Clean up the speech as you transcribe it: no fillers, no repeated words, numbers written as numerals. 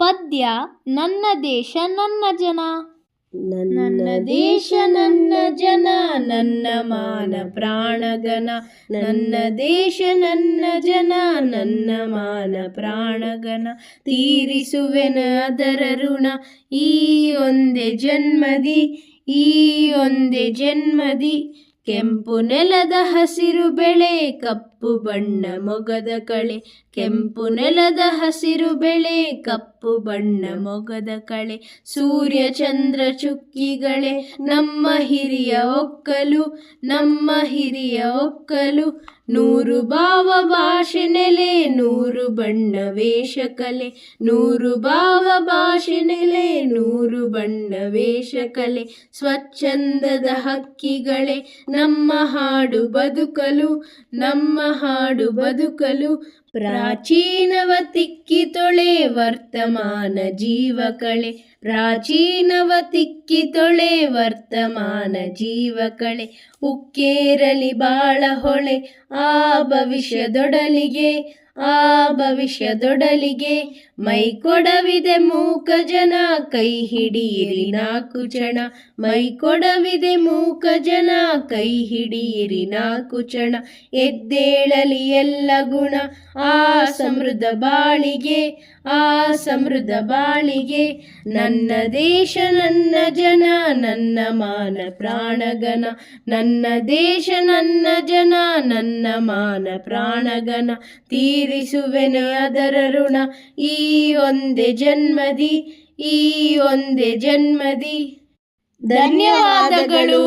ಪದ್ಯ ನನ್ನ ದೇಶ ನನ್ನ ಜನ. ನನ್ನ ದೇಶ ನನ್ನ ಜನ ನನ್ನ ಮಾನ ಪ್ರಾಣಗನ. ನನ್ನ ದೇಶ ನನ್ನ ಜನ ನನ್ನ ಮಾನ ಪ್ರಾಣಗನ. ತೀರಿಸುವೆನ ಅದರ ಋಣ ಈ ಒಂದೇ ಜನ್ಮದಿ, ಈ ಒಂದೇ ಜನ್ಮದಿ. ಕೆಂಪು ನೆಲದ ಹಸಿರು ಬೆಳೆ ಕಪ್ಪು ಬಣ್ಣ ಮೊಗದ ಕಳೆ. ಕೆಂಪು ನೆಲದ ಹಸಿರು ಬೆಳೆ ಕಪ್ಪು ಬಣ್ಣ ಮೊಗದ ಕಳೆ. ಸೂರ್ಯ ಚಂದ್ರ ಚುಕ್ಕಿಗಳೇ ನಮ್ಮ ಹಿರಿಯ ಒಕ್ಕಲು, ನಮ್ಮ ಹಿರಿಯ ಒಕ್ಕಲು. ನೂರು ಭಾವ ಭಾಷೆ ನೆಲೆ ನೂರು ಬಣ್ಣ ವೇಷ ಕಲೆ. ನೂರು ಭಾವ ಭಾಷೆ ನೆಲೆ ನೂರು ಬಣ್ಣ ವೇಷ ಕಲೆ. ಸ್ವಚ್ಛಂದದ ಹಕ್ಕಿಗಳೇ ನಮ್ಮ ಹಾಡು ಬದುಕಲು, ನಮ್ಮ ಹಾಡು ಬದುಕಲು. ಪ್ರಾಚೀನವ ತಿಕ್ಕಿ ತೊಳೆ ವರ್ತಮಾನ ಜೀವ ಕಳೆ. ಪ್ರಾಚೀನವ ತಿಕ್ಕಿ ತೊಳೆ ವರ್ತಮಾನ ಜೀವ ಕಳೆ. ಉಕ್ಕೇರಲಿ ಬಾಳ ಹೊಳೆ ಆ ಭವಿಷ್ಯದೊಡಲಿಗೆ, ಆ ಭವಿಷ್ಯದೊಡಲಿಗೆ. ಮೈ ಕೊಡವಿದೆ ಮೂಕ ಜನ ಕೈ ಹಿಡಿಯಿರಿ ನಾಲ್ಕು ಜನ. ಮೈ ಕೊಡವಿದೆ ಮೂಕ ಜನ ಕೈ ಹಿಡಿಯಿರಿ ನಾಲ್ಕು ಜನ. ಎದ್ದೇಳಲಿ ಎಲ್ಲ ಗುಣ ಆ ಸಮೃದ್ಧ ಬಾಳಿಗೆ, ಆ ಸಮೃದ್ಧ ಬಾಳಿಗೆ. ನನ್ನ ದೇಶ ನನ್ನ ಜನ ನನ್ನ ಮಾನ ಪ್ರಾಣಗನ. ನನ್ನ ದೇಶ ನನ್ನ ಜನ ನನ್ನ ಮಾನ ಪ್ರಾಣಗನ. ತೀರಿಸುವೆನೆ ಅದರ ಋಣ ಈ ಒಂದೇ ಜನ್ಮದಿ, ಈ ಒಂದೇ ಜನ್ಮದಿ. ಧನ್ಯವಾದಗಳು.